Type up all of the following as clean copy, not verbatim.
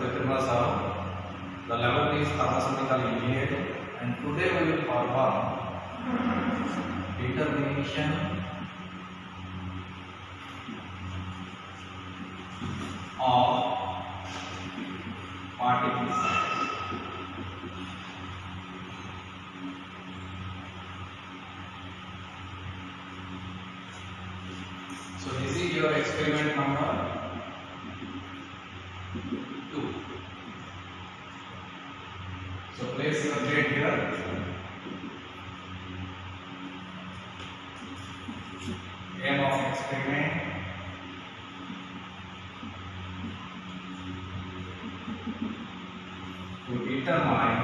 Project Sir. The level is pharmaceutical engineering, and today we will perform determination of particle size. So this is your experiment number 2. So place your plate here. Aim of experiment to determine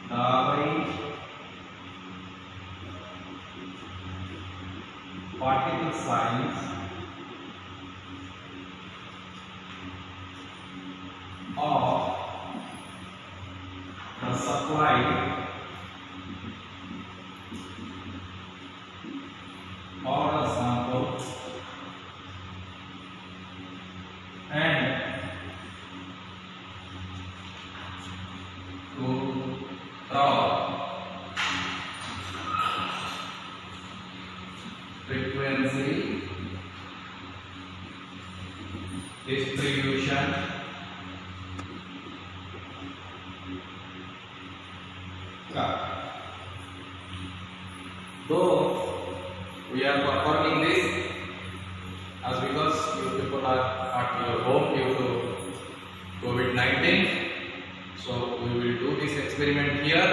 the average particle size of the supplied powder sample and to draw frequency distribution graph. Though we are performing this as because you people are at your home due to COVID-19, so we will do this experiment here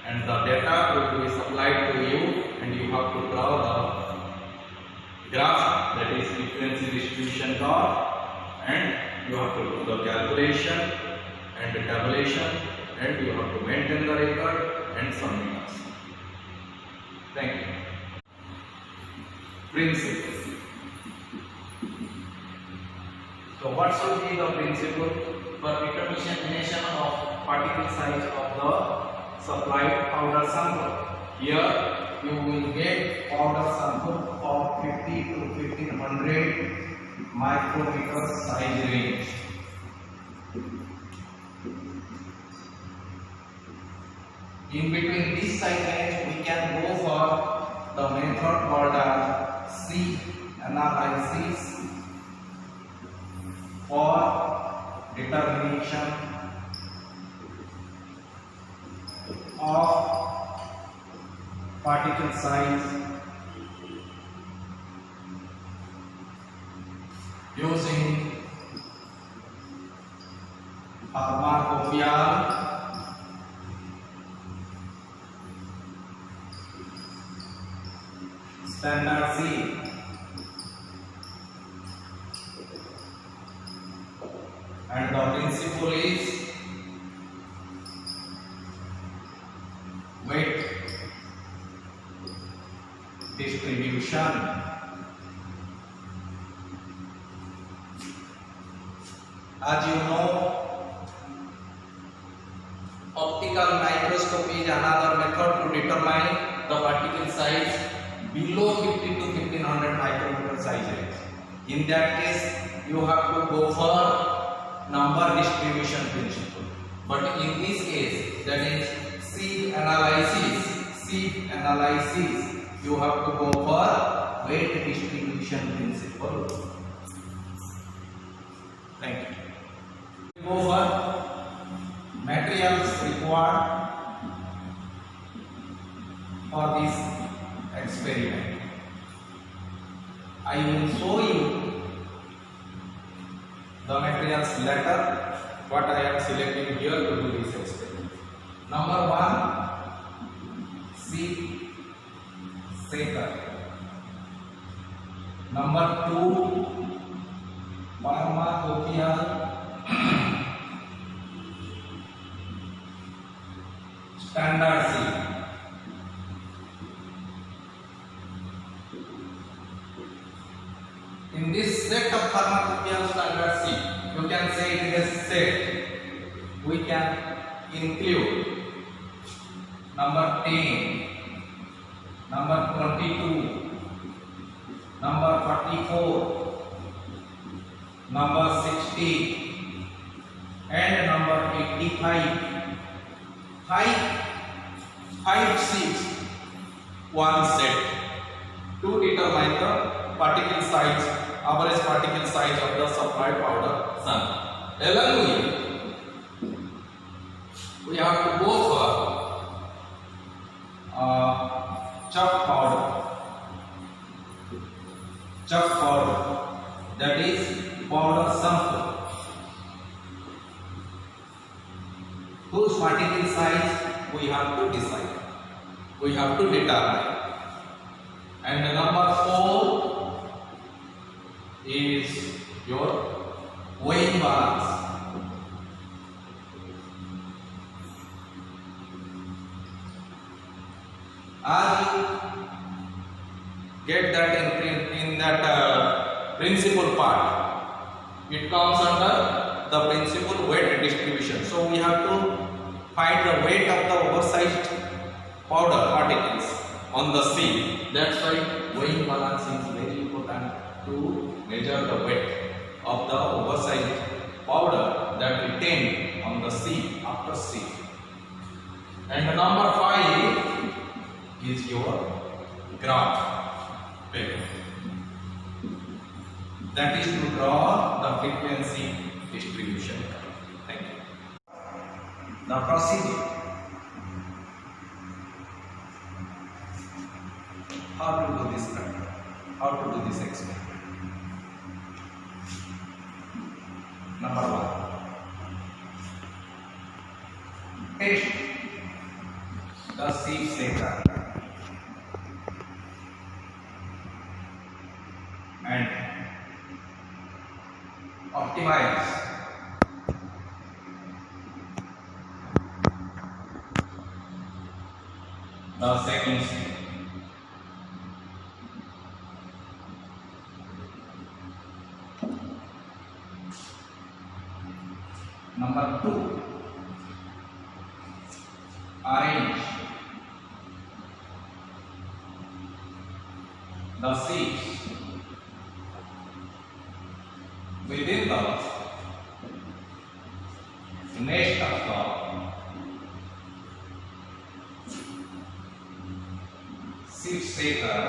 and the data will be supplied to you and you have to draw the graph, that is frequency distribution graph, and you have to do the calculation and the tabulation and you have to maintain the record and submit us. Thank you. Principle. So what should be the principle for determination of particle size of the supplied powder sample? Here you will get powder sample of 50 to 1500 micrometer size range. In between this size range, we can go for the method called as sieve analysis for determination of particle size using pharmacopoeia standard sieve. And the principle is weight distribution. As you know, optical microscopy is another method to determine the particle size below 50 to 1500 micrometer size range. In that case, you have to go for number distribution principle. But in this case, that is sieve analysis, you have to go for weight distribution principle. Thank you. Go for materials required for this experiment. I will show you the materials later, what I am selecting here to do this experiment. Number 1, sieve shaker. Number 2, pharmacopoeia standard sieve. In this set of pharmacopoeia standard sieve, you can say it is a set. We can include number 10, number 22, number 44, number 60, and number 85. 5 6 1 set to determine the particle size, average particle size of the supplied powder sun. Along with, we have to go for chalk powder, that is powder sample, whose particle size we have to decide, we have to determine. And the number 4 is your weighing balance. As you get that in that principal part, it comes under the principal weight distribution. So we have to find the weight of the oversized powder particles on the seed. That's why weighing balance is very important to measure the weight of the oversized powder that retained on the seed after seed. And the number 5 is your graph paper. That is to draw the frequency distribution. Thank you. The procedure. How to do this control? How to do this experiment? Number 1. Test the seed shaker and optimize the second seed. Number 2, arrange the seeds within the nest of the seed shaker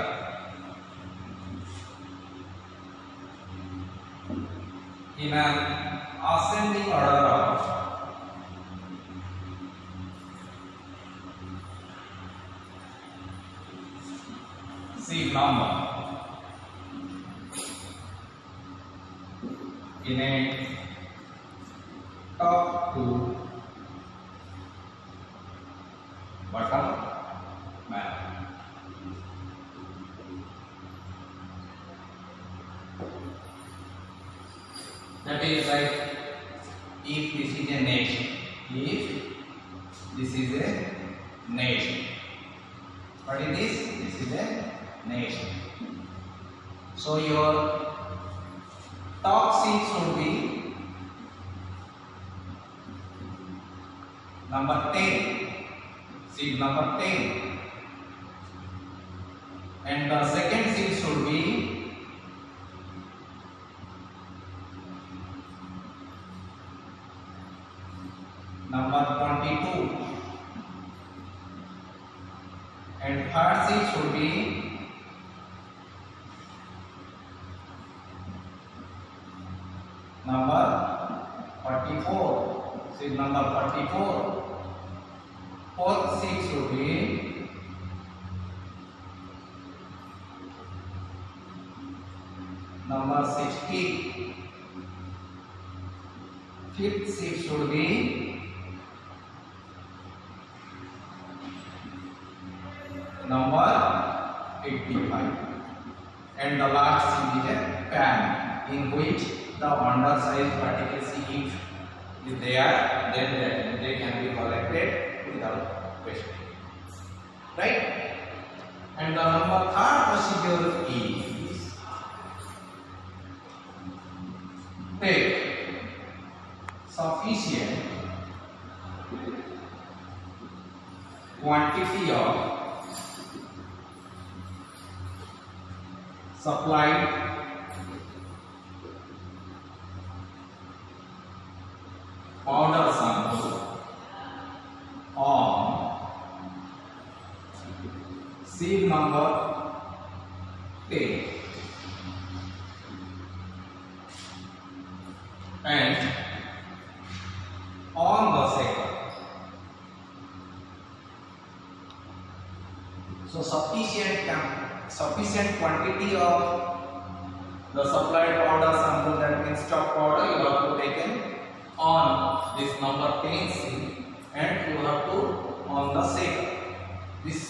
in an ascending order of seed number in a top to bottom manner. That is like, if this is a nest, if this is a nest, what is this? This is a nest. So your top seed should be number 10, seed number 10, and the second seed should be number 22, and third seed should be number 44, seed number 44. Fourth seed should be number 60. Fifth seed should be number 85. And the last seed is a pan, in which the undersized particles, if they are, then they can be collected without question. Right? And the third procedure is take sufficient quantity of supplied powder sample on sieve number 10 and on the second. So sufficient quantity of the supplied powder sample, that means stock powder, you have to take on this number 10 sieve and you have to on the shaker. This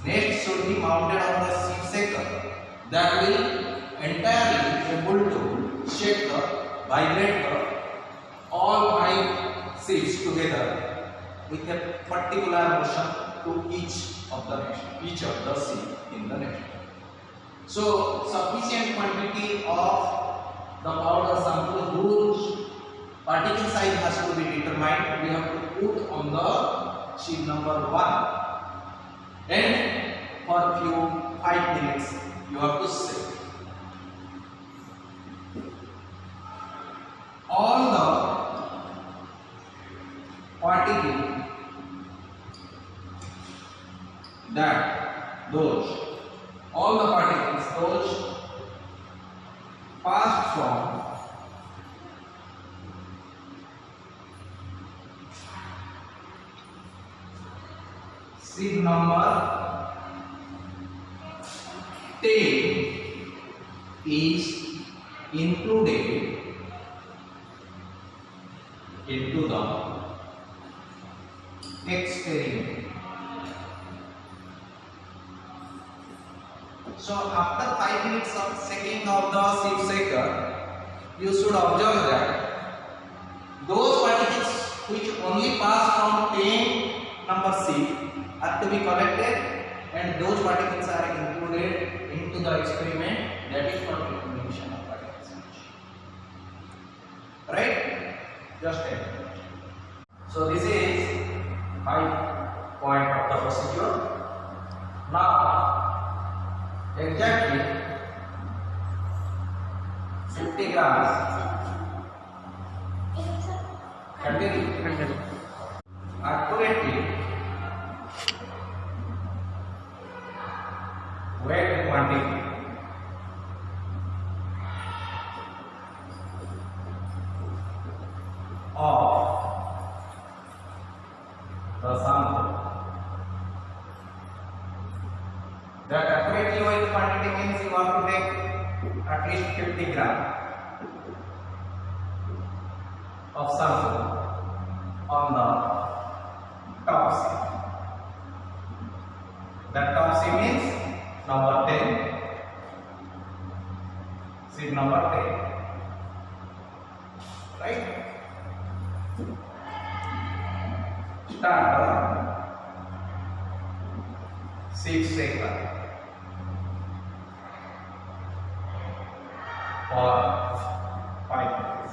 net should be mounted on the sieve shaker that will entirely able to shake the vibrate the all 5 sieves together with a particular motion to each of the sieve in the net. So sufficient quantity of the powder sample whose particle size has to be determined. We have to put on the sieve number 1 and for few 5 minutes you have to shake. All the particle all the particles those passed from sieve number 10 is included into the experiment. So after 5 minutes of shaking of the sieve shaker, you should observe that those particles which only pass from 10 number sieve are to be collected and those particles are included into the experiment, that is for determination of particle size. Right? Just a minute. So this is my point of the procedure. Now exactly 50 grams accurately weight quantity of the sample. That accurately weight quantity means you have to take at least 50 grams of sample on the top sieve. That top sieve means number 10, sieve number 10, right? Start the sieve shaker for 5 minutes.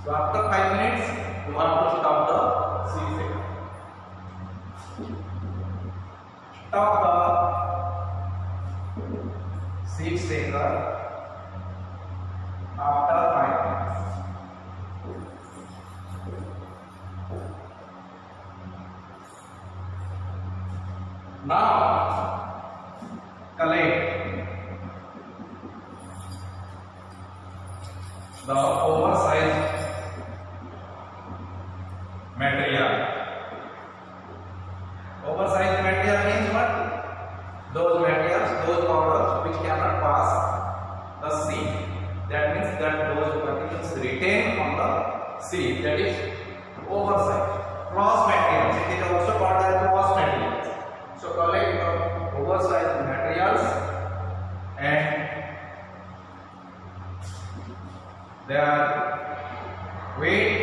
So after 5 minutes, you have to stop the sieve shaker. Stop the sieve shaker after 5 minutes. Now collect the oversized material. Oversized material means what? Those materials, those powders which cannot pass the sieve. That means that those particles retain on the sieve. That is oversized. Cross materials. It is also called as cross materials. So collect the oversized materials and their weight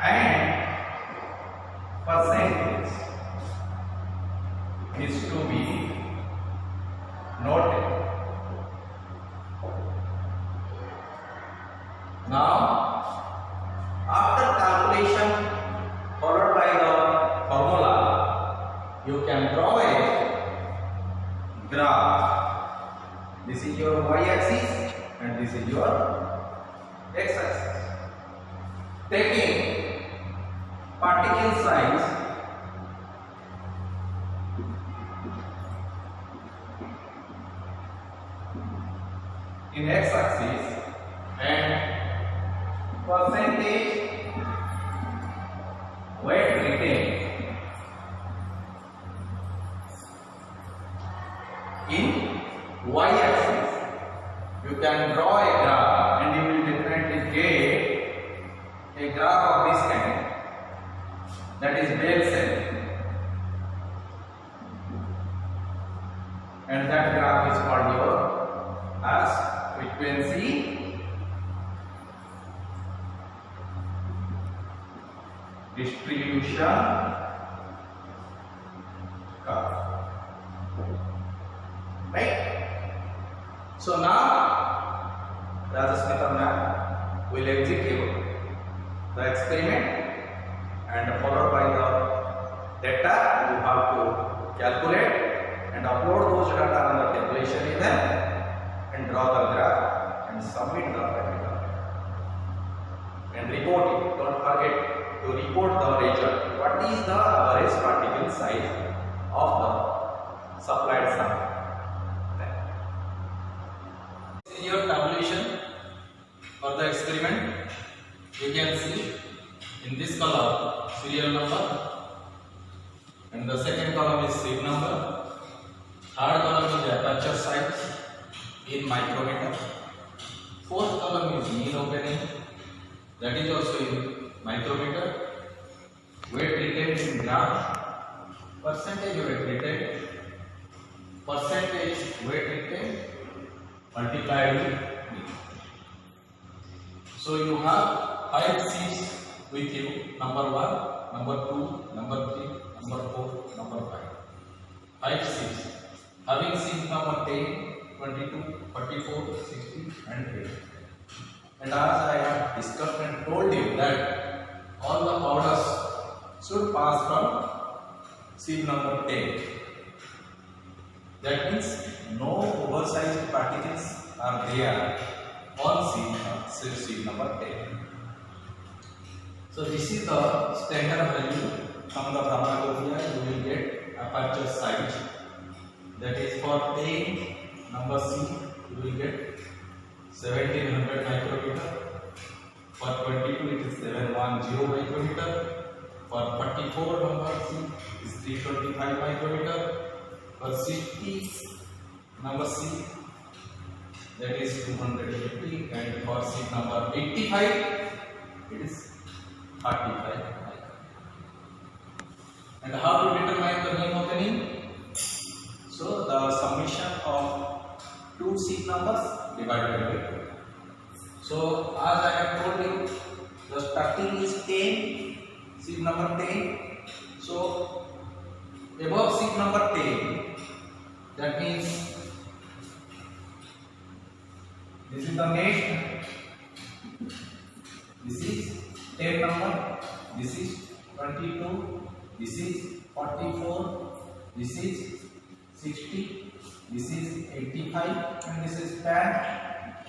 and percentage is to be noted. Now, after calculation followed by the formula, you can draw a This is your y-axis and this is your x-axis. Taking particle size in x-axis and percentage weight retained in y-axis, you can draw a graph and you will definitely get a graph of this kind, that is bell shape, and that graph is called your as frequency distribution curve. Right? So now Rajasmita ma'am will execute the experiment and followed by the data you have to calculate and upload those data on the calculation event and draw the graph and submit the practical and report it. Don't forget to report the result. What is the average particle size of the supplied sample? This is your tabulation for the experiment. You can see in this column serial number, and the second column is seed number, third column is aperture size in micrometer, fourth column is mean opening, that is also in micrometer, weight retained in gram, percentage weight retained, percentage weight retained multiplied with mean. So you have 5 seeds with you, number 1, number 2, number 3, number 4, number 5. 5 seeds. Having seed number 10, 22, 44, 60 and 80. And as I have discussed and told you that all the powders should pass from seed number 10. That means no oversized particles are there on seed number 10. So this is the standard value from the pharmacopoeia. You will get aperture size, that is for 10 number C you will get 1700 micrometer, for 22 it is 710 micrometer, for 44 number C is 325 micrometer, for 60 number C that is 280, and for seed number 85 it is 35 micrometer. And how to determine the mean opening? So the summation of two seed numbers divided by 2. So as I have told you, the starting is 10, seed number 10. So above seed number 10, that means this is the next. This is 10 number, this is 22, this is 44, this is 60, this is 85 and this is 10.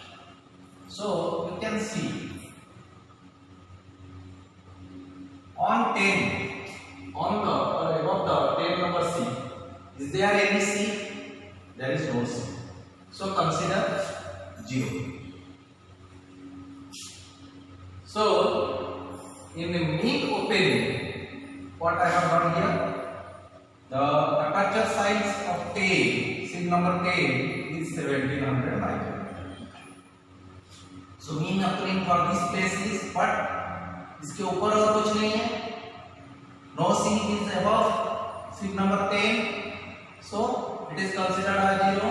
So you can see on 10, on the or above the 10 number C, is there any C? There is no C. So consider 0. So in the mean opening, what I have done here, the aperture size of 10, seed number 10 is 1700 micrometer. So mean opening for this place is what? इसके ऊपर और कुछ नहीं है. No seed is above seed number 10, so it is considered as 0.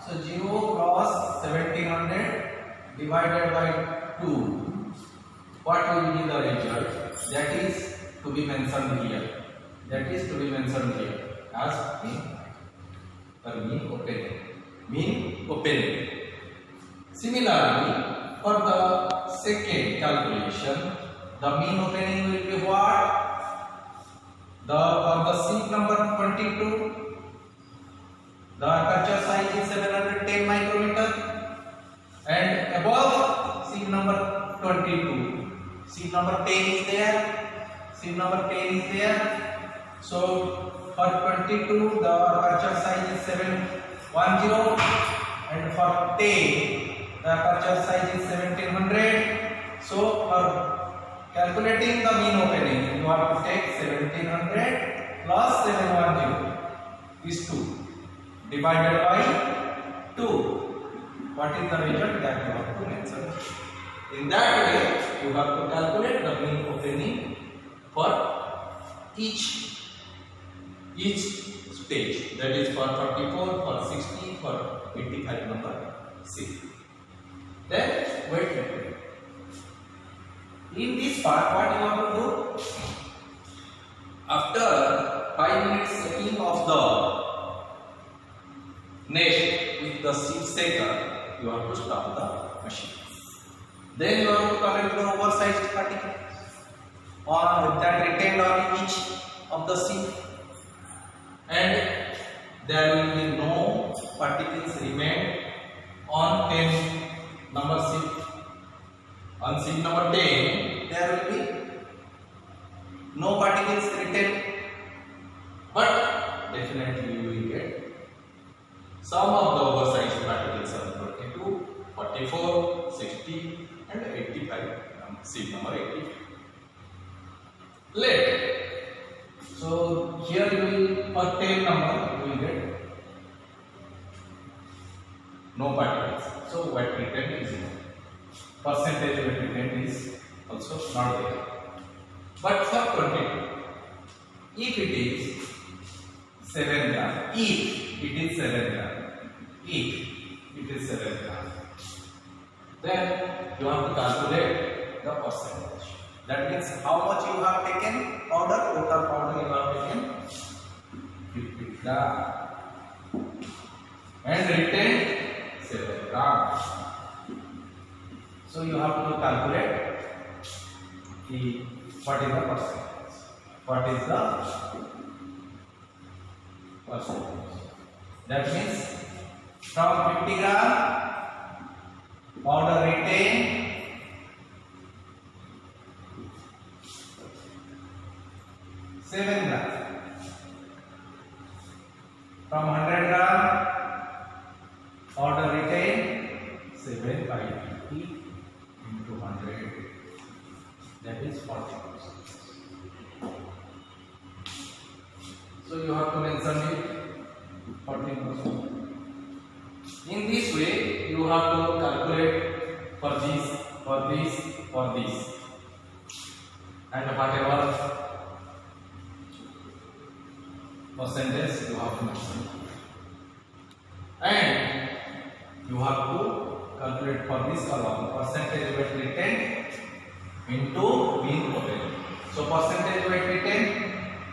So 0 cross 1700 divided by 2. What will be the result? That is to be mentioned here. That is to be mentioned here as mean opening. Mean opening. Similarly, for the second calculation, the mean opening will be what? For the seed number 22, The aperture size is 710 micrometer, and above sieve number 22, sieve number 10 is there. Sieve number 10 is there. So for 22, the aperture size is 710, and for 10, the aperture size is 1700. So for calculating the mean opening, you have to take 1700 plus 710 is 2 divided by 2. What is the result that you have to mention? In that way, you have to calculate the mean opening for each stage. That is for 44, for 60, for 85 number C. Then wait a minute. In this part, what you have to do? After 5 minutes setting of the nest with the sieve shaker, you have to stop the machine. Then you have to collect the oversized particles that retained on each of the sieve, and there will be no particles remain on 10 number sieve. On sieve number 10, there will be no particles retained, but definitely you will get some of the oversized particles on 22, 44, 60 and 85, sieve number 85. Let. So here you will, for 10 number, you will get no particles. So wet return is 0. Percentage wet return is also not there. But for 22, if it is 7 gram, if it is 7 gram, if it is 7 gram, then you have to calculate the percentage. That means how much you have taken powder, total powder you have taken 50 gram and retained 7 gram. So you have to calculate what is the percentage. What is the percentage? That means from 50 gram powder retained 7 gram. From 100 gram powder retained 7 by 50 into 100, that is 40%. So you have to mention it 14%. In this way, you have to calculate for this, for this, for this, and whatever percentage you have to mention. And you have to calculate for this column percentage weight retained into mean opening. So percentage weight retained,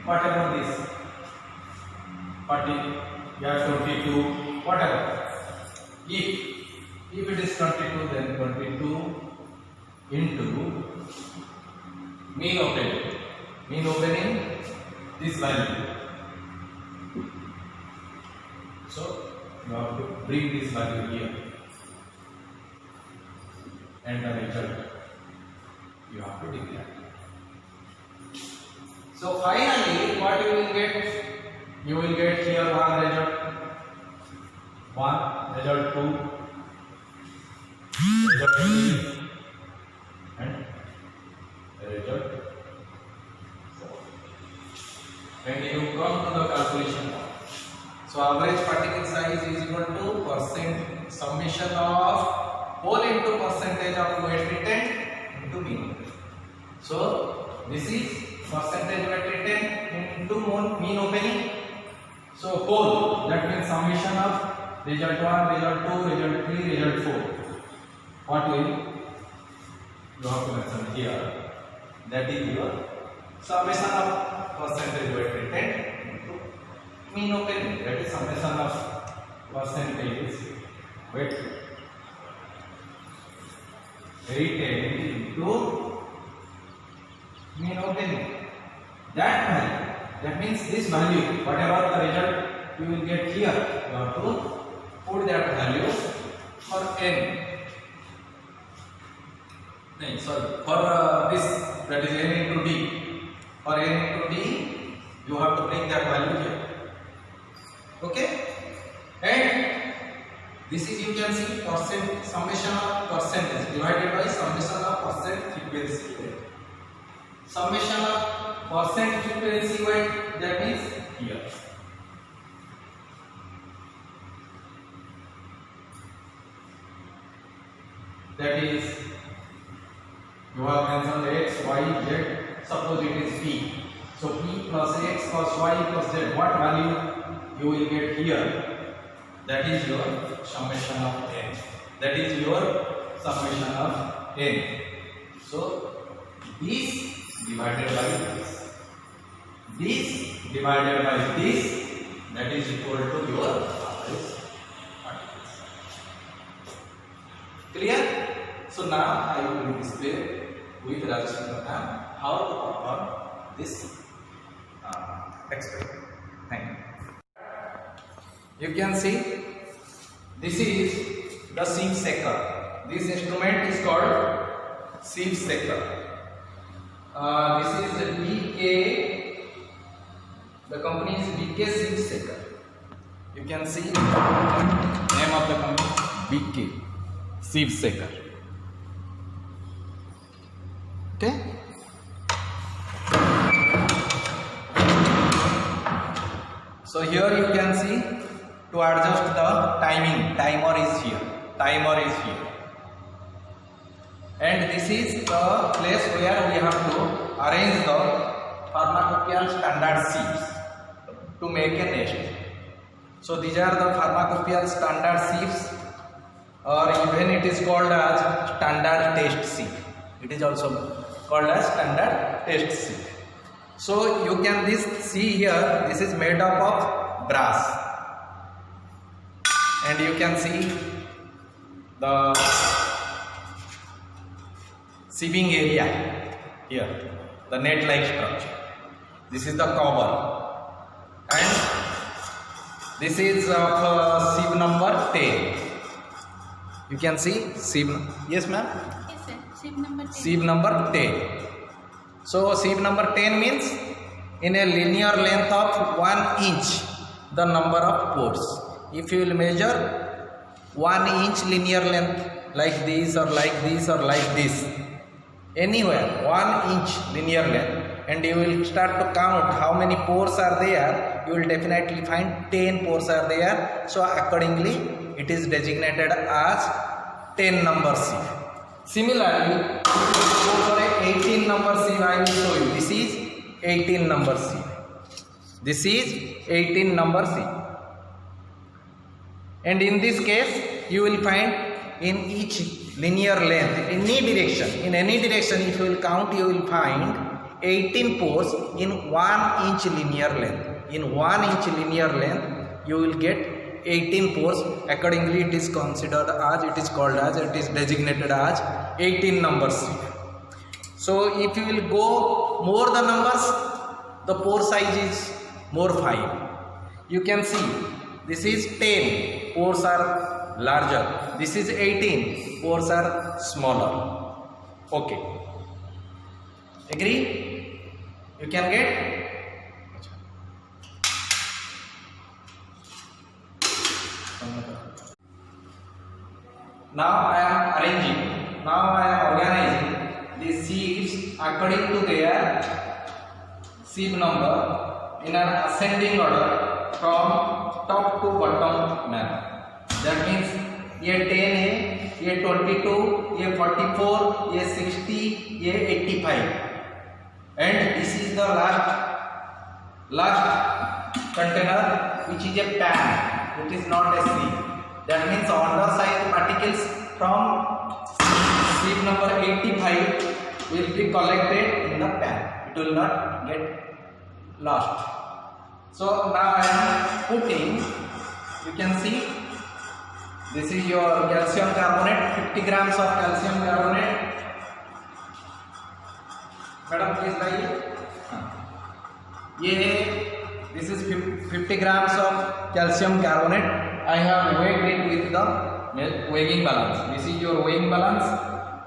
whatever this 40, yeah, 22, whatever. If it is 22, then 22 into mean opening. Mean opening, this value. So you have to bring this value here, and the result you have to declare. So finally, what you will get? You will get here one result, 2, result 3, and result 4. When you come to the calculation, so average particle size is equal to percent summation of whole into percentage of weight retained into mean. So this is percentage weight retained into mean opening. So whole, that means summation of result 1, result 2, result 3, result 4. What will you have to mention here? That is your summation of percentage weight retained into mean opening. That is summation of percentage weight retained into mean opening. That means this value, whatever the result you will get here. You have to put that value for n. No, sorry, for this, that is n into d. For n into d, you have to bring that value here. Okay, and this is, you can see, summation of percentage divided by summation of percent frequency weight. Summation of percent frequency weight, that is here. That is, you have mentioned x, y, z. Suppose it is p. So p plus x plus y plus z. What value you will get here? That is your summation of n. That is your summation of n. So this divided by this. This divided by this. That is equal to your average particles. Clear? So now I will display with Rajesh Pradhan how to perform this experiment. Thank you. You can see this is the sieve shaker. This instrument is called sieve shaker. This is the BK. The company is BK sieve shaker. You can see name of the company, BK sieve shaker. Okay. So here you can see, to adjust the timing, timer is here. Timer is here. And this is the place where we have to arrange the pharmacopoeia standard sieves to make a nest. So these are the pharmacopoeia standard sieves, or even it is called as standard test sieve. It is also called as standard test sieve. So you can see here, this is made up of brass, and you can see the sieving area here, the net-like structure. This is the cover, and this is of sieve number 10. You can see sieve. Yes, ma'am. Yes, sir. Sieve number 10. Sieve number 10. So sieve number 10 means in a linear length of 1 inch the number of pores. If you will measure 1 inch linear length like this or like this or like this, anywhere 1 inch linear length, and you will start to count how many pores are there, you will definitely find 10 pores are there. So accordingly it is designated as 10 number sieve. Similarly, for a 18 number sieve, I will show you. This is 18 number sieve. This is 18 number sieve. And in this case, you will find in each linear length, in any direction, if you will count, you will find 18 pores in 1 inch linear length. In 1 inch linear length, you will get 18 pores. Accordingly, it is considered as, it is called as, it is designated as 18 number sieve. So if you will go more the numbers, the pore size is more fine. You can see this is 10, pores are larger. This is 18, pores are smaller. Okay. Agree? You can get? Now I am arranging, now I am organizing the sieves according to their sieve number in an ascending order from top to bottom manner. That means ये 10 है, ये 22, ये 44, ये 60, ये 85, and this is the last container, which is a pan. It is not a sieve. That means undersized particles from sieve number 85 will be collected in the pan. It will not get lost. So now I am putting, you can see, this is your calcium carbonate, 50 grams of calcium carbonate. Madam, please लाइए. ये this is 50 grams of calcium carbonate. I have weighed it with the weighing balance. This is your weighing balance.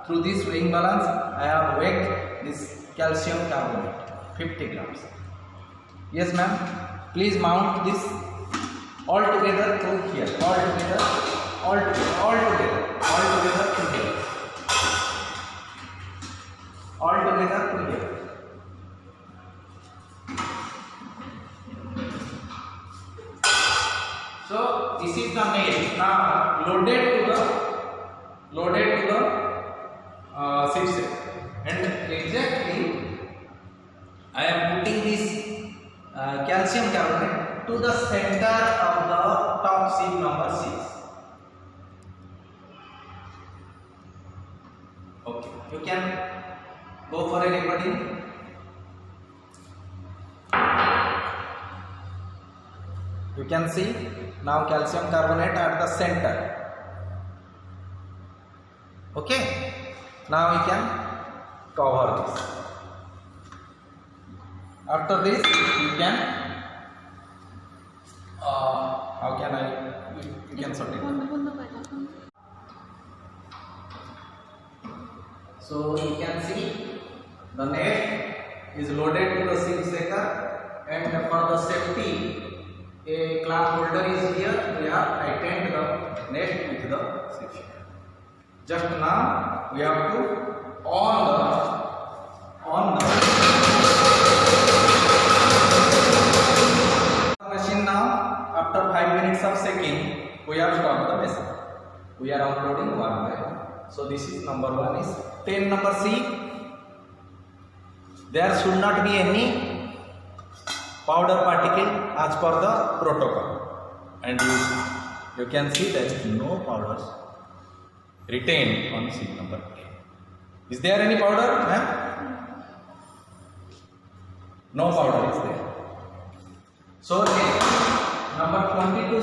Through this weighing balance, I have weighed this calcium carbonate 50 grams. Yes, ma'am. Please mount this all together through here. All together through here. All together through here. So this is the net now loaded to the seed set, and exactly I am putting this calcium carbonate to the center of the top seed number 6. Okay, you can go for a recording. You can see now calcium carbonate at the center. Okay, now we can cover this. After this, you can how can you can sort it. So you can see the net is loaded to the seed sacker, and for the safety, a clamp holder is here. We have tightened the net with the seed sacker. Just now we have to on the machine. Now after 5 minutes of shaking, we have stopped the machine. We are uploading one by one. So this is number 1 is 10 number C. There should not be any powder particle as per the protocol, and you can see that no powders retained on seed number 10. Is there any powder? No powder is there. So number 22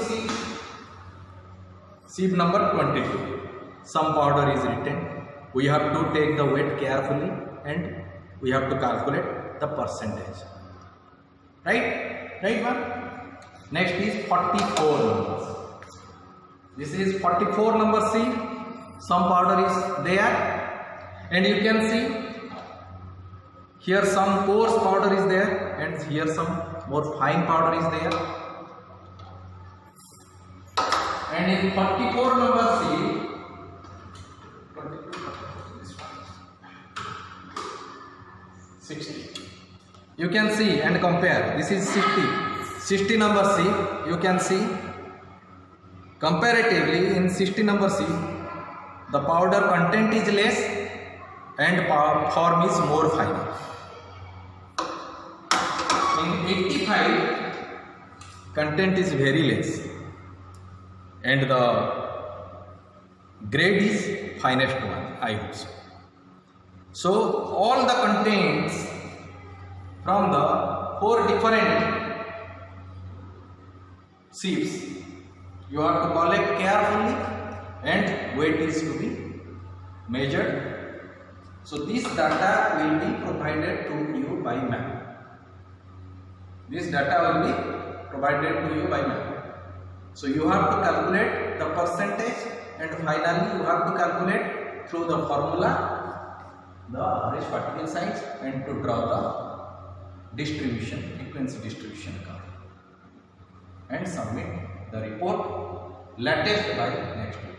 seed number 22. Some powder is retained. We have to take the weight carefully and we have to calculate the percentage. Right? Right, ma'am? Next is 44 numbers. This is 44 number C. Some powder is there, and you can see here some coarse powder is there, and here some more fine powder is there. And in 44 number C, 60. You can see and compare. This is 60 number C. You can see comparatively in 60 number C, the powder content is less and form is more fine. In 85, content is very less and the grade is finest one, I would say. So all the contents from the 4 different sieves you have to collect carefully, and weight is to be measured. So this data will be provided to you by map. This data will be provided to you by map. So you have to calculate the percentage, and finally you have to calculate through the formula the average particle size and to draw the distribution, frequency distribution curve, and submit the report latest by next week.